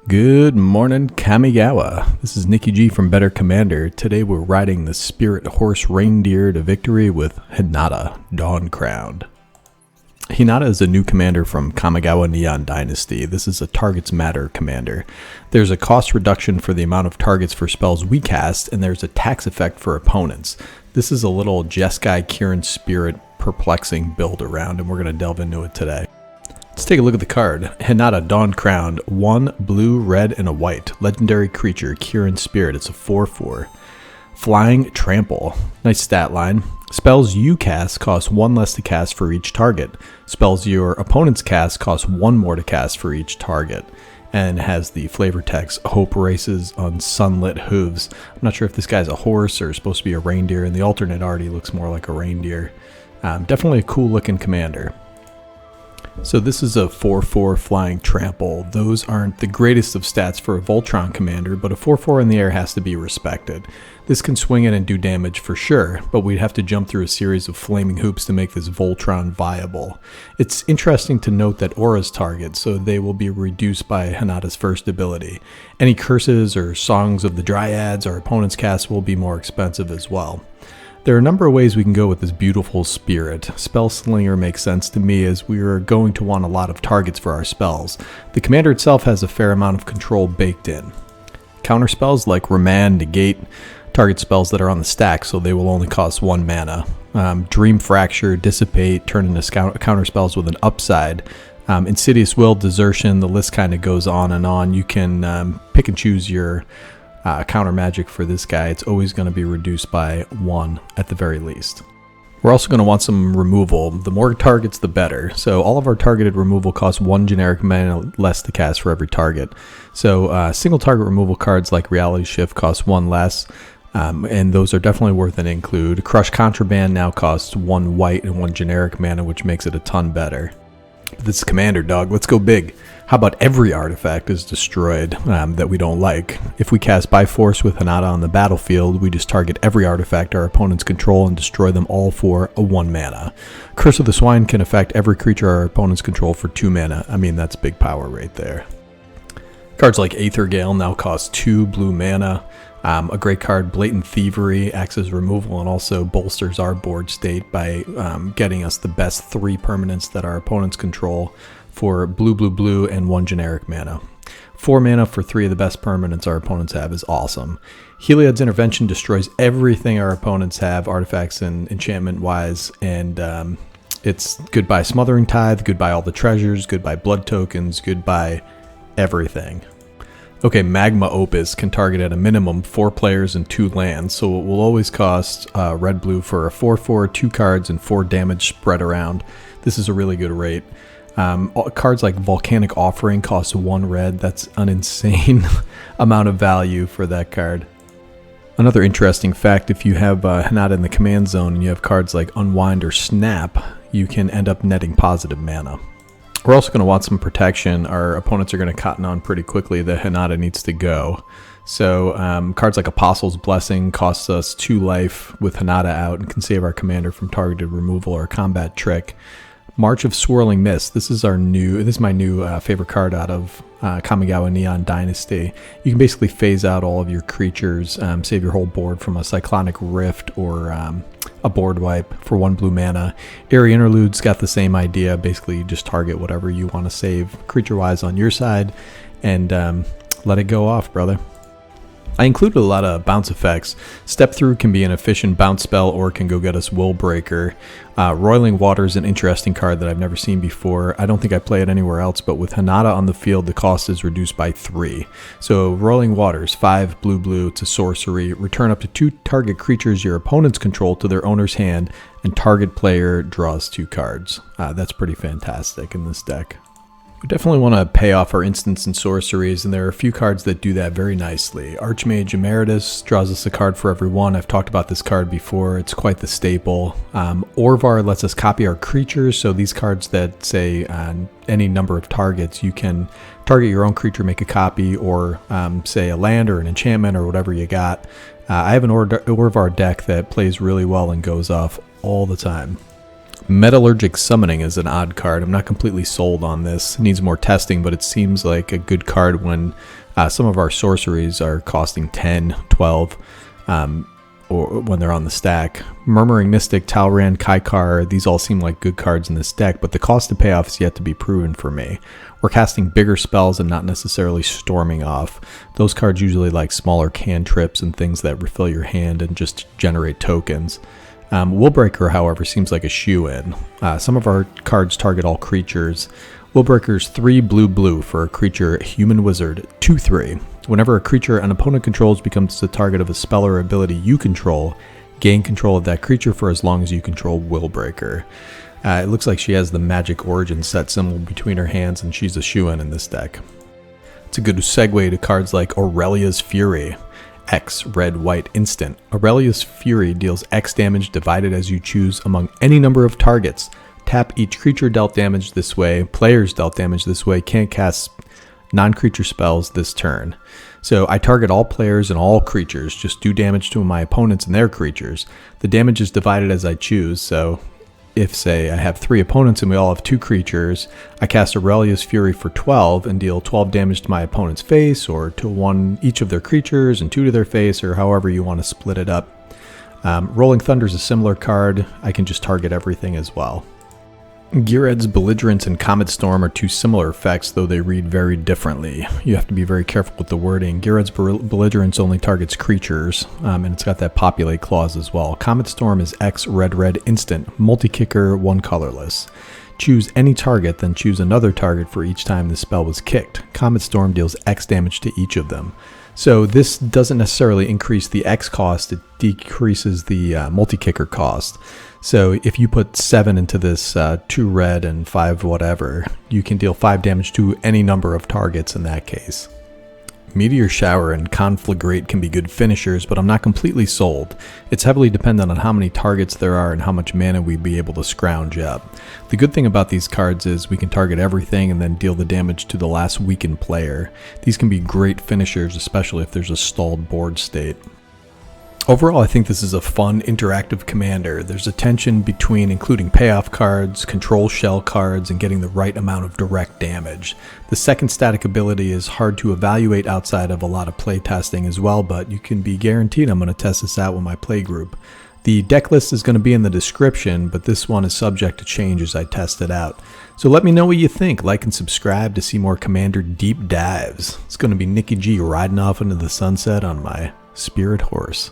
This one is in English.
Good morning, Kamigawa. This is Nikki G from Better Commander. Today we're riding the Spirit Horse Reindeer to victory with Hinata, Dawn Crowned. Hinata is a new commander from Kamigawa Neon Dynasty. This is a Targets Matter commander. There's a cost reduction for the amount of targets for spells we cast, and there's a tax effect for opponents. This is a little Jeskai Kirin Spirit perplexing build around, and we're going to delve into it today. Let's take a look at the card. Hinata, Dawn Crowned, 1 blue, red, and a white. Legendary creature, Kirin Spirit. It's a 4/4. Flying Trample. Nice stat line. Spells you cast cost 1 less to cast for each target. Spells your opponents cast cost 1 more to cast for each target. And has the flavor text, Hope Races on Sunlit Hooves. I'm not sure if this guy's a horse or supposed to be a reindeer, and the alternate already looks more like a reindeer. Definitely a cool looking commander. So this is a 4/4 Flying Trample. Those aren't the greatest of stats for a Voltron commander, but a 4/4 in the air has to be respected. This can swing in and do damage for sure, but we'd have to jump through a series of flaming hoops to make this Voltron viable. It's interesting to note that auras target, so they will be reduced by Hinata's first ability. Any curses or songs of the dryads our opponents cast will be more expensive as well. There are a number of ways we can go with this beautiful spirit. Spell Slinger makes sense to me as we are going to want a lot of targets for our spells. The commander itself has a fair amount of control baked in. Counter spells like Remand, Negate, target spells that are on the stack, so they will only cost 1 mana. Dream Fracture, Dissipate, turn into counter spells with an upside. Insidious Will, Desertion, the list kind of goes on and on. You can pick and choose your counter magic for this guy. It's always going to be reduced by 1 at the very least. We're also going to want some removal. The more targets, the better. So all of our targeted removal costs 1 generic mana less to cast for every target. So single target removal cards like Reality Shift cost 1 less, and those are definitely worth an include. Crush Contraband now costs 1 white and 1 generic mana, which makes it a ton better. This is Commander, dog. Let's go big. How about every artifact is destroyed that we don't like? If we cast by force with Hinata on the battlefield, we just target every artifact our opponents control and destroy them all for a 1 mana. Curse of the Swine can affect every creature our opponents control for 2 mana. I mean, that's big power right there. Cards like Aether Gale now cost 2 blue mana. A great card, Blatant Thievery, acts as removal and also bolsters our board state by getting us the best 3 permanents that our opponents control for blue, blue, blue, and 1 generic mana. 4 mana for 3 of the best permanents our opponents have is awesome. Heliod's Intervention destroys everything our opponents have, artifacts and enchantment-wise, and it's goodbye Smothering Tithe, goodbye all the treasures, goodbye blood tokens, goodbye everything. Okay, Magma Opus can target at a minimum 4 players and 2 lands, so it will always cost red-blue for a 4/4, 2 cards, and 4 damage spread around. This is a really good rate. Cards like Volcanic Offering cost 1 red. That's an insane amount of value for that card. Another interesting fact, if you have Hinata in the command zone and you have cards like Unwind or Snap, you can end up netting positive mana. We're also going to want some protection. Our opponents are going to cotton on pretty quickly that Hinata needs to go. So cards like Apostle's Blessing costs us 2 life with Hinata out and can save our commander from targeted removal or combat trick. March of Swirling Mist. This is my new favorite card out of Kamigawa Neon Dynasty. You can basically phase out all of your creatures, save your whole board from a Cyclonic Rift or a board wipe for 1 blue mana. Airy Interlude's got the same idea. Basically, you just target whatever you want to save creature-wise on your side and let it go off, brother. I included a lot of bounce effects. Step Through can be an efficient bounce spell or can go get us Will Breaker. Roiling Water is an interesting card that I've never seen before. I don't think I play it anywhere else, but with Hinata on the field, the cost is reduced by 3. So Roiling Waters, 5 blue blue, it's a sorcery. Return up to 2 target creatures your opponents control to their owner's hand, and target player draws 2 cards. That's pretty fantastic in this deck. We definitely want to pay off our instants and sorceries, and there are a few cards that do that very nicely. Archmage Emeritus draws us a card for every 1. I've talked about this card before. It's quite the staple. Orvar lets us copy our creatures, so these cards that say any number of targets, you can target your own creature, make a copy, or say a land or an enchantment or whatever you got. I have an Orvar deck that plays really well and goes off all the time. Metallurgic Summoning is an odd card. I'm not completely sold on this. It needs more testing, but it seems like a good card when some of our sorceries are costing 10, 12, or when they're on the stack. Murmuring Mystic, Talran, Kaikar, these all seem like good cards in this deck, but the cost to payoff is yet to be proven for me. We're casting bigger spells and not necessarily storming off. Those cards usually like smaller cantrips and things that refill your hand and just generate tokens. Willbreaker, however, seems like a shoe-in. Some of our cards target all creatures. Willbreaker's 3 blue for a creature, human wizard, 2/3. Whenever a creature an opponent controls becomes the target of a spell or ability you control, gain control of that creature for as long as you control Willbreaker. It looks like she has the magic origin set symbol between her hands, and she's a shoe-in this deck. It's a good segue to cards like Aurelia's Fury. X, red, white, instant. Aurelia's Fury deals X damage divided as you choose among any number of targets. Tap each creature dealt damage this way. Players dealt damage this way can't cast non-creature spells this turn. So I target all players and all creatures, just do damage to my opponents and their creatures. The damage is divided as I choose, so if, say, I have 3 opponents and we all have 2 creatures, I cast Aurelia's Fury for 12 and deal 12 damage to my opponent's face, or to 1 each of their creatures and 2 to their face, or however you want to split it up. Rolling Thunder is a similar card. I can just target everything as well. Geared's Belligerence and Comet Storm are 2 similar effects, though they read very differently. You have to be very careful with the wording. Geared's Belligerence only targets creatures, and it's got that populate clause as well. Comet Storm is X, red, instant, multi-kicker, 1 colorless. Choose any target, then choose another target for each time the spell was kicked. Comet Storm deals X damage to each of them. So this doesn't necessarily increase the X cost, it decreases the multi-kicker cost. So if you put 7 into this 2 red and 5 whatever, you can deal 5 damage to any number of targets in that case. Meteor Shower and Conflagrate can be good finishers, but I'm not completely sold. It's heavily dependent on how many targets there are and how much mana we'd be able to scrounge up. The good thing about these cards is we can target everything and then deal the damage to the last weakened player. These can be great finishers, especially if there's a stalled board state. Overall, I think this is a fun, interactive commander. There's a tension between including payoff cards, control shell cards, and getting the right amount of direct damage. The second static ability is hard to evaluate outside of a lot of play testing as well, but you can be guaranteed I'm going to test this out with my play group. The deck list is going to be in the description, but this one is subject to change as I test it out. So let me know what you think. Like and subscribe to see more Commander deep dives. It's going to be Nicky G riding off into the sunset on my Spirit Horse.